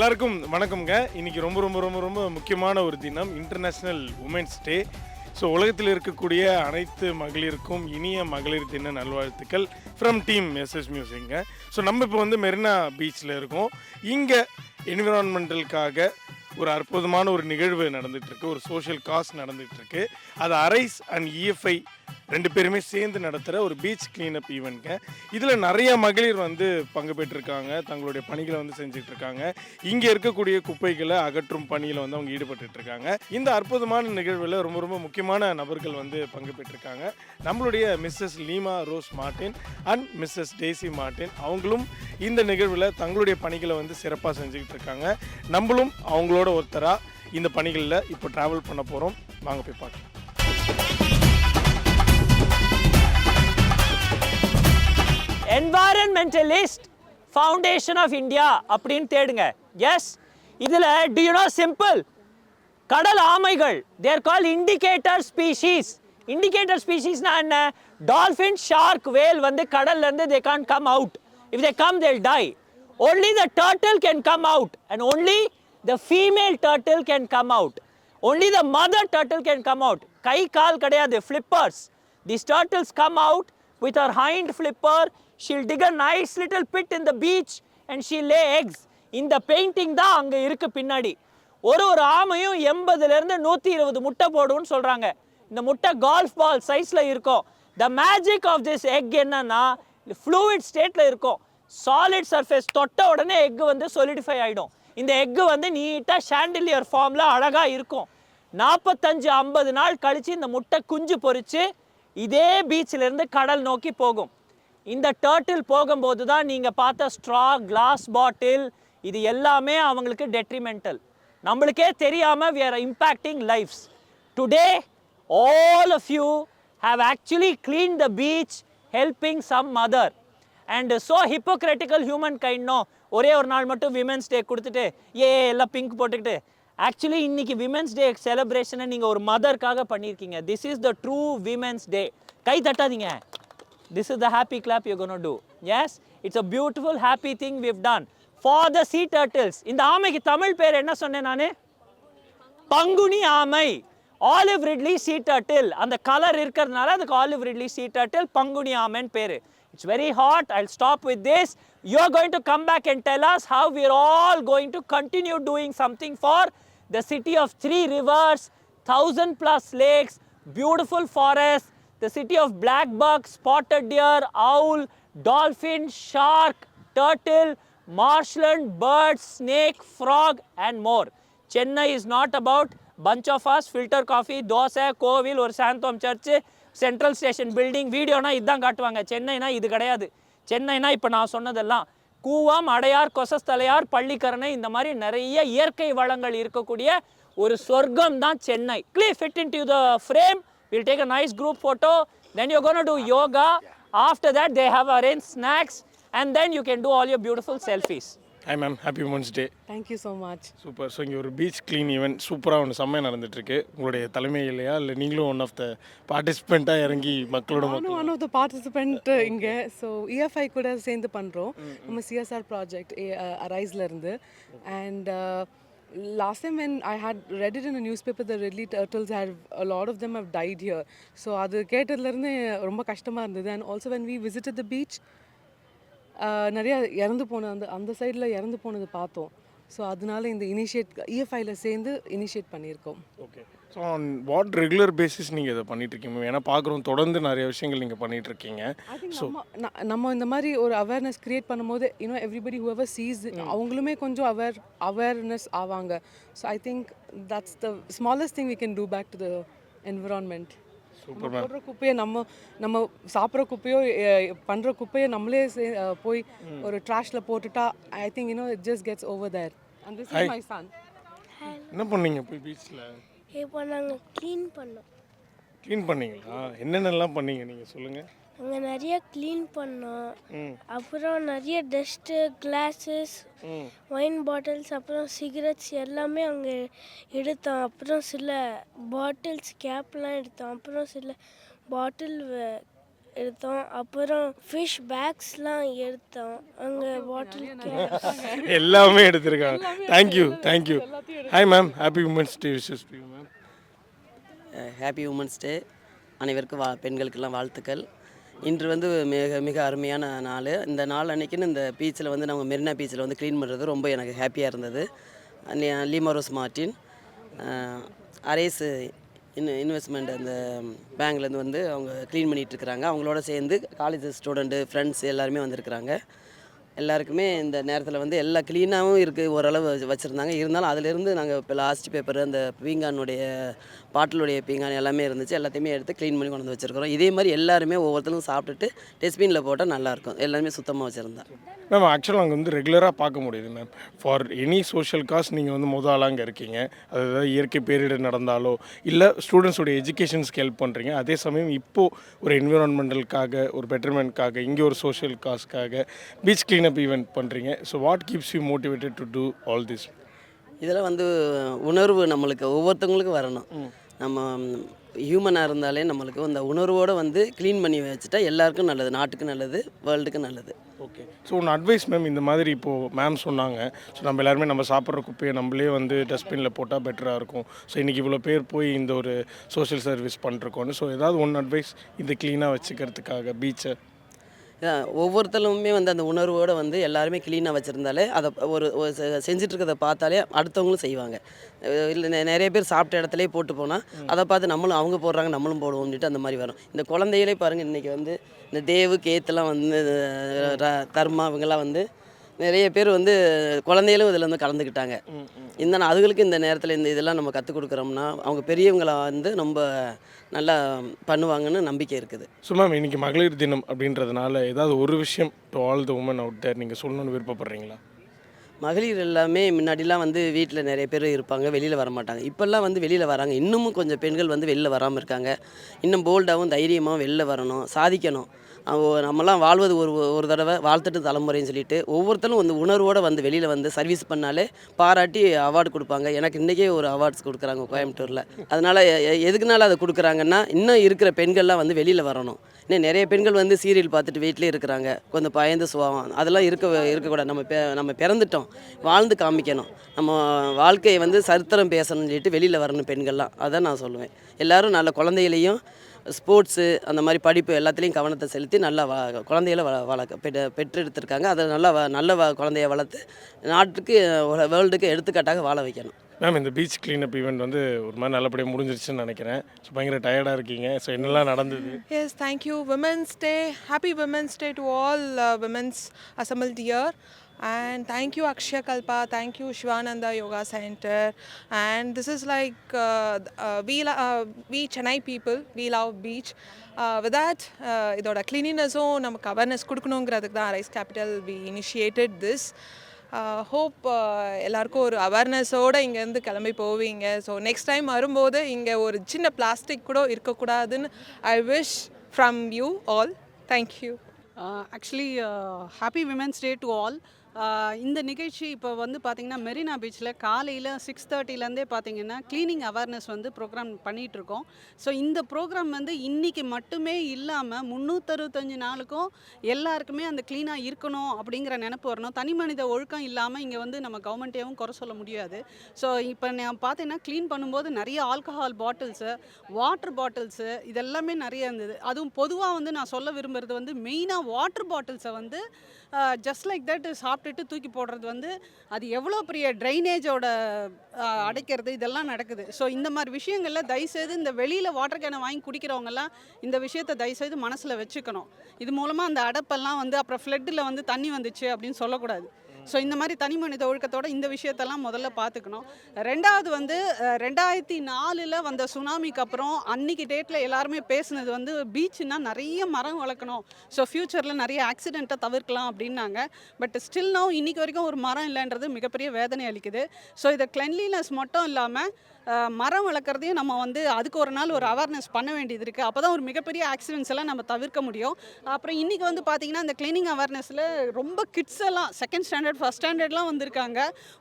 எல்லாருக்கும் வணக்கம்ங்க. இன்னைக்கு ரொம்ப ரொம்ப ரொம்ப ரொம்ப முக்கியமான ஒரு தினம், இன்டர்நேஷ்னல் உமன்ஸ் டே. ஸோ உலகத்தில் இருக்கக்கூடிய அனைத்து மகளிருக்கும் இனிய மகளிர் தின நல்வாழ்த்துக்கள் ஃப்ரம் டீம் எஸ்எஸ் மியூசிக்ங்க. ஸோ நம்ம இப்போ வந்து மெரினா பீச்சில் இருக்கோம். இங்கே என்விரான்மெண்டலுக்காக ஒரு அற்புதமான ஒரு நிகழ்வு நடந்துகிட்ருக்கு, ஒரு சோஷியல் காஸ் நடந்துகிட்ருக்கு. அது அரைஸ் அண்ட் இஎஃப்ஐ ரெண்டு பேருமே சேர்ந்து நடத்துகிற ஒரு பீச் கிளீனப் ஈவெண்ட்ங்க. இதில் நிறைய மகளிர் வந்து பங்கு பெற்றிருக்காங்க, தங்களுடைய பணிகளை வந்து செஞ்சிட்ருக்காங்க. இங்கே இருக்கக்கூடிய குப்பைகளை அகற்றும் பணியில் வந்து அவங்க ஈடுபட்டுருக்காங்க. இந்த அற்புதமான நிகழ்வில் ரொம்ப ரொம்ப முக்கியமான நபர்கள் வந்து பங்கு பெற்றிருக்காங்க. நம்மளுடைய Mrs Leema Rose Martin and Mrs Daisy Martin அவங்களும் இந்த நிகழ்வில் தங்களுடைய பணிகளை வந்து சிறப்பாக செஞ்சுக்கிட்டு இருக்காங்க. நம்மளும் அவங்களோட ஒருத்தராக இந்த பணிகளில் இப்போ ட்ராவல் பண்ண போகிறோம். வாங்க போய் பார்க்கலாம். என்வாயரன்மெண்டலிஸ்ட் ஃபவுண்டேஷன் ஆஃப் இந்தியா அப்படின்னு தேடுங்க. எஸ், இதில் டு யூ நோ சிம்பிள், கடல் ஆமைகள் they're call indicator species. Indicator ஸ்பீஷீஸ்னா என்ன? டால்ஃபின், ஷார்க், வேல் வந்து கடல்லேருந்து they can't come out. If they come they'll die. Only the turtle can come out and only the female turtle can come out. Only the mother turtle can come out. கை கால் கிடையாது, flippers. These turtles come out with her hind flipper. She'll dig a nice little pit in the beach and she'll lay eggs. இந்த painting தான் அங்கே இருக்கு பின்னாடி. ஒரு ஆமையும் 80லேருந்து 120 முட்டை போடுன்னு சொல்கிறாங்க. இந்த முட்டை கால்ஃப் பால் சைஸில் இருக்கும். The magic of this egg என்னன்னா, ஃப்ளூயிட் ஸ்டேட்டில் இருக்கும். சாலிட் சர்ஃபேஸ் தொட்ட உடனே எக்கு வந்து சொலிடிஃபை ஆகிடும். இந்த எக்கு வந்து நீட்டாக ஷாண்டிலியர் ஃபார்மில் அழகாக இருக்கும். 45-50 நாள் கழித்து இந்த முட்டை குஞ்சு பொறிச்சு இதே பீச்சிலேருந்து கடல் நோக்கி போகும். இந்த டர்ட்டில் போகும்போது தான் நீங்கள் பார்த்த ஸ்ட்ரா, கிளாஸ் பாட்டில், இது எல்லாமே அவங்களுக்கு டெட்ரிமெண்டல். நம்மளுக்கே தெரியாமல் we are impacting lives. Today, all of you have actually cleaned the beach helping some mother. And so hypocritical humankind, no, ஒரே ஒரு நாள் மட்டும் விமென்ஸ் டே கொடுத்துட்டு எல்லாம் பிங்க் போட்டுக்கிட்டு, ஆக்சுவலி இன்னைக்கு விமென்ஸ் டே செலிப்ரேஷனை நீங்கள் ஒரு மதருக்காக பண்ணியிருக்கீங்க. This is the true women's day. கை தட்டாதீங்க. This is the happy clap you're going to do. Yes, it's a beautiful happy thing we've done for the sea turtles. இந்த ஆமைக்கு தமிழ் பேர் என்ன சொன்னேன் நான்? பங்குனி ஆமை. Olive ridley sea turtle. அந்த கலர் இருக்கிறதுனால அதுக்கு ஆலிவ் ரிட்லி sea turtle பங்குனி ஆமைன்னு பேர். It's very hot. I'll stop with this. You're going to come back and tell us how we're all going to continue doing something for the city of 3 rivers, 1,000+ lakes, beautiful forests, the city of black buck, spotted deer, owl, dolphin, shark, turtle, marshland, birds, snake, frog and more. Chennai is not about bunch of us, filter coffee, dosa, kovil or Santom church, central station building. வீடியோனா இதுதான் காட்டுவாங்க. சென்னைனா இது கிடையாது. சென்னைனா இப்போ நான் சொன்னதெல்லாம் கூவம், அடையார், கொசஸ்தலையார், பள்ளிக்கரணை, இந்த மாதிரி நிறைய இயற்கை வளங்கள் இருக்கக்கூடிய ஒரு சொர்க்கம் தான் Chennai. Please fit into the frame. We'll take a nice group photo. Then you're going to do yoga. After that, they have arranged snacks. And then you can do all your beautiful selfies. Hi ma'am, happy Women's Day. Thank you so much. Super. So இங்கே ஒரு beach clean event சூப்பராக ஒன்று செம்மையாக நடந்துகிட்ருக்கு. உங்களுடைய தலைமையிலையா இல்லை நீங்களும் one of த பார்ட்டிசிபெண்ட்டாக இறங்கி மக்களோட ஒன் ஆஃப் த பார்ட்டிசிபெண்ட் இங்கே. ஸோ இஎஃப்ஐ கூட சேர்ந்து பண்ணுறோம் நம்ம சிஎஸ்ஆர் ப்ராஜெக்ட் அரைஸ்லேருந்து. And last time when I had read it in a newspaper, the Ridley turtles had, a lot of them have died here. So அது கேட்டதுலேருந்து ரொம்ப கஷ்டமாக இருந்தது. And also when we visited the beach, நிறையா இறந்து போன அந்த சைடில் இறந்து போனது பார்த்தோம். ஸோ அதனால இந்த இஎஃப்ஐயில் சேர்ந்து இனிஷியேட் பண்ணியிருக்கோம். Okay. So on what regular basis நீங்கள் இதை பண்ணிகிட்ருக்கீங்க? ஏன்னா பார்க்குறோம் தொடர்ந்து நிறைய விஷயங்கள் நீங்கள் பண்ணிகிட்ருக்கீங்க. ஸோ நம்ம இந்த மாதிரி ஒரு அவேர்னஸ் க்ரியேட் பண்ணும்போது எவ்ரிபடி ஹூஎவர் சீஸ் அவங்களுமே கொஞ்சம் அவேர்னஸ் ஆவாங்க. So I think that's the smallest thing we can do back to the environment. போடுற குப்பையை நம்ம சாப்பிட்ற குப்பையோ பண்ணுற குப்பையை நம்மளே போய் ஒரு ட்ராஷில் போட்டுட்டா I think it just gets over there. And this is my son. என்ன பண்ணீங்க போய் பீச்சில்? இப்போ நாங்கள் க்ளீன் பண்ணீங்களா? என்னென்னலாம் பண்ணீங்க நீங்கள் சொல்லுங்கள். அங்கே நிறைய க்ளீன் பண்ணோம். அப்புறம் நிறைய டஸ்ட்டு, கிளாஸஸ், ஒயின் பாட்டில்ஸ், அப்புறம் சிகரெட்ஸ் எல்லாமே அங்கே எடுத்தோம். அப்புறம் சில பாட்டில்ஸ் கேப்லாம் எடுத்தோம். அப்புறம் சில பாட்டில் எடுத்தோம். அப்புறம் ஃபிஷ் பேக்ஸ்லாம் எடுத்தோம். அங்கே வாட்டர் கேன் எல்லாமே எடுத்திருக்காங்க. Thank you. Hi ma'am, happy women's day wishes to you ma'am. Happy women's day. அனைவருக்கும் பெண்களுக்கெல்லாம் வாழ்த்துக்கள். இன்று வந்து மிக மிக அருமையான நாள். இந்த நாள் அன்றைக்கின்னு இந்த பீச்சில் வந்து நம்ம மெரினா பீச்சில் வந்து க்ளீன் பண்ணுறது ரொம்ப எனக்கு ஹாப்பியாக இருந்தது. லீமரோஸ் மார்ட்டின் அரேஸ் இன்வெஸ்ட்மெண்ட் அந்த பேங்க்லேருந்து வந்து அவங்க க்ளீன் பண்ணிகிட்ருக்குறாங்க. அவங்களோட சேர்ந்து காலேஜ் ஸ்டூடெண்ட்டு ஃப்ரெண்ட்ஸ் எல்லாருமே வந்திருக்கிறாங்க. எல்லாருக்குமே இந்த நேரத்தில் வந்து எல்லா க்ளீனாகவும் இருக்குது, ஓரளவு வச்சுருந்தாங்க. இருந்தாலும் அதிலிருந்து நாங்கள் இப்போ லாஸ்ட் பேப்பர் அந்த பீங்கானுடைய பாட்டிலுடைய பீங்கான் எல்லாமே இருந்துச்சு. எல்லாத்தையுமே எடுத்து க்ளீன் பண்ணி கொண்டு வந்து வச்சுருக்கிறோம். இதே மாதிரி எல்லாருமே ஒவ்வொருத்தரும் சாப்பிட்டுட்டு டஸ்ட்பினில் போட்டால் நல்லாயிருக்கும். எல்லாருமே சுத்தமாக வச்சுருந்தா மேம். ஆக்சுவலாக அங்கே வந்து ரெகுலராக பார்க்க முடியுது ma'am. For any social cos நீங்கள் வந்து ஆளாக அங்கே இருக்கீங்க. அதாவது இயற்கை பேரிடர் நடந்தாலோ இல்லை ஸ்டூடெண்ட்ஸோடைய எஜுகேஷன்ஸ்க்கு ஹெல்ப் பண்ணுறீங்க. அதே சமயம் இப்போது ஒரு என்விரான்மெண்டலுக்காக, ஒரு பெட்டர்மெண்ட்காக, இங்கே ஒரு சோஷியல் காஸ்க்காக பீச் க்ளீனப் ஈவெண்ட் பண்ணுறீங்க. So what keeps you motivated to do all this? இதெல்லாம் வந்து உணர்வு நம்மளுக்கு ஒவ்வொருத்தவங்களுக்கும் வரணும். நம்ம ஹியூமனாக இருந்தாலே நம்மளுக்கு அந்த உணர்வோடு வந்து க்ளீன் பண்ணி வச்சுட்டா எல்லாருக்கும் நல்லது, நாட்டுக்கு நல்லது, வேர்ல்டுக்கு நல்லது. ஓகே. ஸோ ஒன்று அட்வைஸ் மேம், இந்த மாதிரி இப்போது மேம் சொன்னாங்க. ஸோ நம்ம எல்லாருமே நம்ம சாப்பிட்ற குப்பையை நம்மளே வந்து டஸ்ட்பினில் போட்டால் பெட்டராக இருக்கும். ஸோ இன்றைக்கி இவ்வளோ பேர் போய் இந்த ஒரு சோஷியல் சர்வீஸ் பண்ணிருக்கோன்னு. ஸோ ஏதாவது ஒன்று அட்வைஸ் இது க்ளீனாக வச்சுக்கிறதுக்காக பீச்சை? ஒவ்வொருத்தருமே வந்து அந்த உணர்வோடு வந்து எல்லாருமே க்ளீனாக வச்சுருந்தாலே அதை ஒரு செஞ்சிட்ருக்கிறத பார்த்தாலே அடுத்தவங்களும் செய்வாங்க. இல்லை நிறைய பேர் சாப்பிட்ட இடத்துலேயே போட்டு போனால் அதை பார்த்து நம்மளும் அவங்க போடுறாங்க நம்மளும் போடுவோம்னுட்டு அந்த மாதிரி வரும். இந்த குழந்தைகளே பாருங்கள், இன்றைக்கி வந்து இந்த தேவு கேத்துலாம் வந்து தர்மா இவங்கெல்லாம் வந்து நிறைய பேர் வந்து குழந்தைகளும் இதில் வந்து கலந்துக்கிட்டாங்க. அதுகளுக்கு இந்த நேரத்தில் இந்த இதெல்லாம் நம்ம கற்றுக் கொடுக்குறோம்னா அவங்க பெரியவங்களை வந்து ரொம்ப நல்லா பண்ணுவாங்கன்னு நம்பிக்கை இருக்குது. ஸோ மேம், இன்றைக்கி மகளிர் தினம் அப்படின்றதுனால ஏதாவது ஒரு விஷயம் to all the women out there நீங்கள் சொல்லணும்னு விருப்பப்படுறீங்களா? மகளிர் எல்லாமே முன்னாடிலாம் வந்து வீட்டில் நிறைய பேர் இருப்பாங்க, வெளியில் வர மாட்டாங்க. இப்போல்லாம் வந்து வெளியில் வராங்க. இன்னமும் கொஞ்சம் பெண்கள் வந்து வெளியில் வராமல் இருக்காங்க. இன்னும் போல்டாகவும் தைரியமாகவும் வெளில வரணும், சாதிக்கணும். நம்மலாம் வாழ்வது ஒரு தடவை வாழ்த்துட்டு தலைமுறைன்னு சொல்லிட்டு ஒவ்வொருத்தரும் வந்து உணர்வோடு வந்து வெளியில் வந்து சர்வீஸ் பண்ணாலே பாராட்டி அவார்டு கொடுப்பாங்க. எனக்கு இன்றைக்கே ஒரு அவார்ட்ஸ் கொடுக்குறாங்க கோயம்புத்தூரில். அதனால் எதுக்குனால அதை கொடுக்குறாங்கன்னா இன்னும் இருக்கிற பெண்கள்லாம் வந்து வெளியில் வரணும். இன்னும் நிறைய பெண்கள் வந்து சீரியல் பார்த்துட்டு வீட்டிலே இருக்கிறாங்க, கொஞ்சம் பயந்து சுவாவம் அதெல்லாம் இருக்கக்கூடாது. நம்ம பிறந்துட்டோம், வாழ்ந்து காமிக்கணும். நம்ம வாழ்க்கையை வந்து சரித்திரம் பேசணும்னு சொல்லிட்டு வெளியில் வரணும் பெண்கள்லாம். அதான் நான் சொல்லுவேன். எல்லோரும் நல்ல குழந்தைகளையும் ஸ்போர்ட்ஸு அந்த மாதிரி படிப்பு எல்லாத்துலேயும் கவனத்தை செலுத்தி நல்லா குழந்தைகளை பெற்றெடுத்திருக்காங்க. அதை நல்ல குழந்தைய வளர்த்து நாட்டுக்கு வேர்ல்டுக்கு எடுத்துக்காட்டாக வாழ வைக்கணும். மேம், இந்த பீச் க்ளீனப் ஈவெண்ட் வந்து ஒரு மாதிரி நல்லபடியாக முடிஞ்சிருச்சுன்னு நினைக்கிறேன். ஸோ பயங்கர டயர்டாக இருக்கீங்க. ஸோ என்னெல்லாம் நடந்தது? Yes, thank you. Women's Day. Happy Women's Day to all women's assembled here. And thank you Akshaya Kalpa, thank you Shivananda Yoga Center. And this is like we Chennai people, we love beach. With that, idoda cleanliness namak awareness kudukanungradhukku da Arise Capital we initiated this. Hope எல்லாருக்கும் ஒரு அவேர்னஸோடு இங்கேருந்து கிளம்பி போவீங்க. So next time வரும்போது இங்கே ஒரு சின்ன plastic கூட இருக்கக்கூடாதுன்னு I wish from you all. Thank you. Actually happy women's day to all. இந்த நிகழ்ச்சி இப்போ வந்து பார்த்திங்கன்னா மெரினா பீச்சில் காலையில் 6:30லேருந்தே பார்த்திங்கன்னா க்ளீனிங் அவேர்னஸ் வந்து ப்ரோக்ராம் பண்ணிகிட்ருக்கோம். ஸோ இந்த ப்ரோக்ராம் வந்து இன்றைக்கி மட்டுமே இல்லாமல் 365 நாளுக்கும் எல்லாருக்குமே அந்த க்ளீனாக இருக்கணும் அப்படிங்கிற நினப்பு வரணும். தனி மனித ஒழுக்கம் இல்லாமல் இங்கே வந்து நம்ம கவர்மெண்ட்டையும் குறை சொல்ல முடியாது. ஸோ இப்போ நான் பார்த்தீங்கன்னா க்ளீன் பண்ணும்போது நிறைய ஆல்கஹால் பாட்டில்ஸு, வாட்டர் பாட்டில்ஸு இதெல்லாமே நிறைய இருந்தது. அதுவும் பொதுவாக வந்து நான் சொல்ல விரும்புகிறது வந்து மெயினாக வாட்டர் பாட்டில்ஸை வந்து ஜஸ்ட் லைக் தட் சாப்பிட்டுட்டு தூக்கி போடுறது வந்து அது எவ்வளோ பெரிய ட்ரைனேஜோட அடைக்கிறது இதெல்லாம் நடக்குது. ஸோ இந்த மாதிரி விஷயங்களில் தயவுசெய்து இந்த வெளியில் வாட்டர் கேனை வாங்கி குடிக்கிறவங்கெல்லாம் இந்த விஷயத்தை தயவுசெய்து மனசில் வச்சுக்கணும். இது மூலமாக அந்த அடைப்பெல்லாம் வந்து அப்புறம் ஃப்ளட்டில் வந்து தண்ணி வந்துச்சு அப்படின்னு சொல்லக்கூடாது. ஸோ இந்த மாதிரி தனி மனித ஒழுக்கத்தோட இந்த விஷயத்தெல்லாம் முதல்ல பார்த்துக்கணும். ரெண்டாவது வந்து 2004 வந்த சுனாமிக்கு அப்புறம் அன்றைக்கி டேட்டில் எல்லாருமே பேசுனது வந்து பீச்சுன்னா நிறைய மரம் வளர்க்கணும், ஸோ ஃப்யூச்சரில் நிறைய ஆக்சிடெண்ட்டை தவிர்க்கலாம் அப்படின்னாங்க. பட் ஸ்டில் நவ் இன்றைக்கி வரைக்கும் ஒரு மரம் இல்லைன்றது மிகப்பெரிய வேதனை அளிக்குது. ஸோ இதை கிளென்லினஸ் மட்டும் இல்லாமல் மரம் வளர்க்குறதையும் நம்ம வந்து அதுக்கு ஒரு நாள் ஒரு அவேர்னஸ் பண்ண வேண்டியது இருக்குது. அப்போ தான் ஒரு மிகப்பெரிய ஆக்சிடென்ட்ஸ் எல்லாம் நம்ம தவிர்க்க முடியும். அப்புறம் இன்றைக்கி வந்து பார்த்திங்கன்னா இந்த க்ளீனிங் அவேர்னஸில் ரொம்ப கிட்ஸ் எல்லாம் 2nd ஸ்டாண்டர்ட் ஃபஸ்ட் ஸ்டாண்டர்ட்லாம் வந்திருக்காங்க.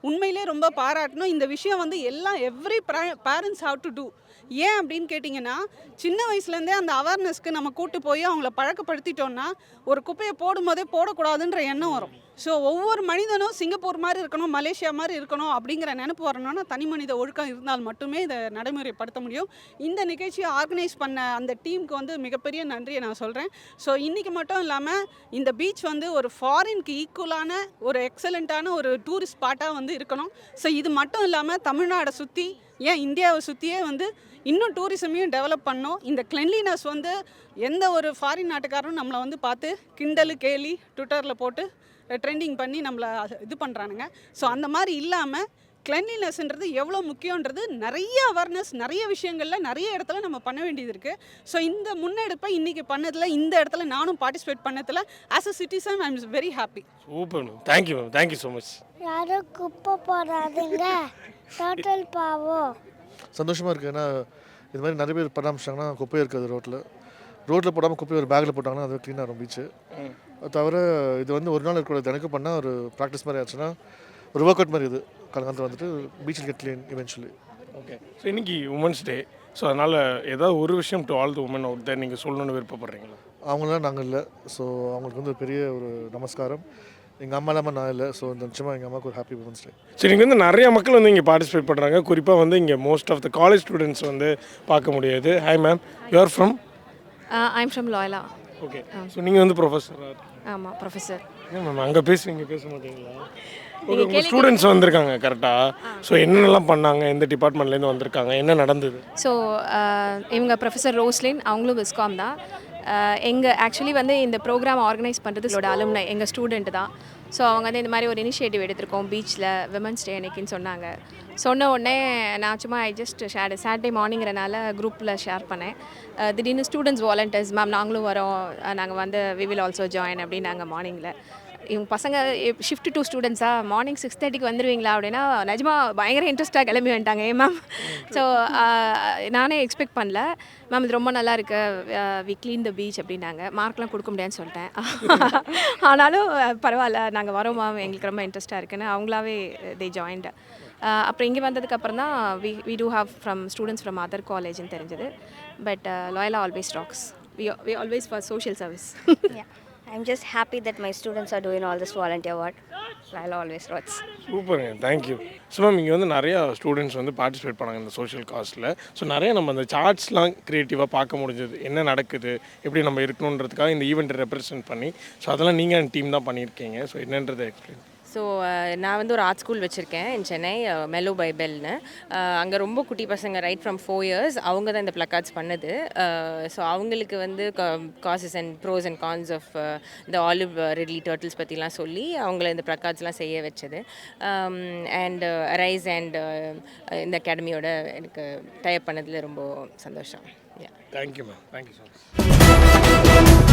உண்மையிலே ரொம்ப பாராட்டணும். இந்த விஷயம் வந்து every parents have to do. ஏன் அப்படின்னு கேட்டிங்கன்னா, சின்ன வயசுலேருந்தே அந்த அவேர்னஸ்க்கு நம்ம கூட்டு போய் அவங்கள பழக்கப்படுத்திட்டோம்னா, ஒரு குப்பையை போடும்போதே போடக்கூடாதுன்ற எண்ணம் வரும். ஸோ ஒவ்வொரு மனிதனும் சிங்கப்பூர் மாதிரி இருக்கணும், மலேசியா மாதிரி இருக்கணும் அப்படிங்கிற நினைப்பு வரணும்னா தனி மனித ஒழுக்கம் இருந்தால் மட்டுமே இதை நடைமுறைப்படுத்த முடியும். இந்த நிகழ்ச்சியை ஆர்கனைஸ் பண்ண அந்த டீமுக்கு வந்து மிகப்பெரிய நன்றியை நான் சொல்கிறேன். ஸோ இன்றைக்கி மட்டும் இல்லாமல் இந்த பீச் வந்து ஒரு ஃபாரினுக்கு ஈக்குவலான ஒரு எக்ஸலண்ட்டான ஒரு டூரிஸ்ட் ஸ்பாட்டாக வந்து இருக்கணும். ஸோ இது மட்டும் இல்லாமல் தமிழ்நாடை சுற்றி, ஏன் இந்தியாவை சுற்றியே வந்து இன்னும் டூரிசமையும் டெவலப் பண்ணோம். இந்த கிளென்லினஸ் வந்து எந்த ஒரு ஃபாரின் நாட்டுக்காரரும் நம்மளை வந்து பார்த்து கிண்டலு கேலி ட்விட்டரில் போட்டு ட்ரெண்டிங் பண்ணி நம்மளை இது பண்ணுறானுங்க. ஸோ அந்த மாதிரி இல்லாமல் கிளென்லினஸ்ன்றது எவ்வளோ முக்கியன்றது நிறைய அவேர்னஸ் நிறைய விஷயங்களில் நிறைய இடத்துல நம்ம பண்ண வேண்டியது இருக்குது. ஸோ இந்த முன்னெடுப்பை இன்றைக்கி பண்ணதில் இந்த இடத்துல நானும் பார்ட்டிசிபேட் பண்ணதில் as a citizen I am very happy. Super ma'am, thank you ma'am, thank you so much. யாரும் குப்பை போடாதீங்க, டோட்டல் பாவம். சந்தோஷமாக இருக்குது. ஏன்னா இது மாதிரி நிறைய பேர் பண்ண ஆரம்பிச்சிட்டாங்கன்னா குப்பையே இருக்காது ரோட்டில் போடாமல் குப்பையை ஒரு பேக்கில் போட்டாங்கன்னா அது க்ளீனாக இருக்கும் பீச்சு. அது தவிர இது வந்து ஒரு நாள் இருக்கக்கூடாது, தினைக்கும் பண்ணால் ஒரு ப்ராக்டிஸ் மாதிரி ஆச்சுன்னா ஒரு ஒர்க் அவுட் மாதிரி இது காலங்காலத்தில் வந்துட்டு பீச்சில் get clean eventually. Okay, so இன்றைக்கி உமன்ஸ் டே. ஸோ அதனால் ஏதாவது ஒரு விஷயம் to all the women out there நீங்கள் சொல்லணும்னு விருப்பப்படுறீங்களா? அவங்களாம் நாங்கள் இல்லை. ஸோ அவங்களுக்கு வந்து ஒரு பெரிய ஒரு நமஸ்காரம். எங்கள் அம்மா இல்லாமல் நான் இல்லை. ஸோ நிச்சயமாக எங்கள் அம்மாவுக்கு ஒரு ஹாப்பி உமன்ஸ் டே. சரி, இங்கே வந்து நிறைய மக்கள் வந்து இங்கே பார்ட்டிசிபேட் பண்ணுறாங்க. குறிப்பாக வந்து இங்கே most of the college students வந்து பார்க்க முடியாது. Hi ma'am, you are from? I'm from Loyola. Okay, so நீங்கள் வந்து ப்ரொஃபஸர்? ஆமாம், ப்ரொஃபஸர். ஏன் மேம் அங்கே பேசுவீங்க, பேச மாட்டீங்களா? ஓகே, உங்கள் ஸ்டூடெண்ட்ஸ் வந்திருக்காங்க கரெக்டாக. ஸோ என்னென்னலாம் பண்ணாங்க, எந்த டிபார்ட்மெண்ட்லேருந்து வந்திருக்காங்க, என்ன நடந்தது? ஸோ இவங்க ப்ரொஃபஸர் ரோஸ்லின், அவங்களும் விஸ்காம் தான். எங்கள் ஆக்சுவலி வந்து இந்த ப்ரோக்ராம் ஆர்கனைஸ் பண்ணுறது இதோட அலுமினை எங்கள் ஸ்டூடெண்ட் தான். ஸோ அவங்க வந்து இந்த மாதிரி ஒரு இனிஷியேட்டிவ் எடுத்திருக்கோம் பீச்சில் விமன்ஸ் டே அன்னைக்குன்னு சொன்னாங்க. சொன்ன உடனே நான் சும்மா ஐ ஜஸ்ட் சாட்டர்டே மார்னிங்கிறனால குரூப்பில் ஷேர் பண்ணேன். திடீர்னு ஸ்டூடெண்ட்ஸ் வாலண்டியர்ஸ் மேம் நாங்களும் வரோம், நாங்கள் வந்து வி வில் ஆல்சோ ஜாயின் அப்படின்னு நாங்கள் மார்னிங்கில் இவங்க பசங்க ஷிஃப்ட் 2 ஸ்டூடெண்ட்ஸாக மார்னிங் 6:30க்கு வந்துடுவீங்களா அப்படின்னா நிஜமாக பயங்கர இன்ட்ரெஸ்ட்டாக கிளம்பி வந்துட்டாங்க. மேம் ஸோ நானே எக்ஸ்பெக்ட் பண்ணல. மேம் இது ரொம்ப நல்லா இருக்கு, வி க்ளீன் த பீச் அப்படின்னாங்க. மார்க்லாம் கொடுக்க முடியாதுன்னு சொல்லிட்டேன். ஆனாலும் பரவாயில்ல, நாங்கள் வரோம் மேம், எங்களுக்கு ரொம்ப இன்ட்ரெஸ்ட்டாக இருக்குன்னு அவங்களாவே தே ஜாயின்டு. அப்புறம் இங்கே வந்ததுக்கப்புறம் தான் we do have from students from other காலேஜ்னு தெரிஞ்சது. But Loyola always rocks. We always for social service. I'm just happy that my students are doing all this volunteer work. I'll always rocks. சூப்பருங்க, thank you. So ma'am இங்கே வந்து நிறையா students வந்து participate பண்ணாங்க இந்த social காஸ்ட்டில். So நிறைய நம்ம அந்த சார்ட்ஸ்லாம் க்ரியேட்டிவாக பார்க்க முடிஞ்சது, என்ன நடக்குது, எப்படி நம்ம இருக்கணுன்றதுக்காக இந்த ஈவெண்ட்டை ரெப்ரசென்ட் பண்ணி. ஸோ அதெல்லாம் நீங்கள் டீம் தான் பண்ணியிருக்கீங்க. ஸோ என்னன்றதை எக்ஸ்பிளைன். ஸோ நான் வந்து ஒரு ஆர்ட் ஸ்கூல் வச்சுருக்கேன் இன் சென்னை, மெலோ பைபெல்னு. அங்கே ரொம்ப குட்டி பசங்க ரைட் ஃப்ரம் 4 years அவங்க தான் இந்த ப்ளக்கார்ட்ஸ் பண்ணுது. ஸோ அவங்களுக்கு வந்து causes and pros and cons of இந்த ஆலிவ் ரிட்லி டர்ட்டில்ஸ் பற்றிலாம் சொல்லி அவங்கள இந்த ப்ளக்கார்ட்ஸ்லாம் செய்ய வச்சது. அண்ட் அரைஸ் அண்ட் இந்த அகாடமியோட எனக்கு டைப் பண்ணதில் ரொம்ப சந்தோஷம். Thank you ma'am, thank you so much.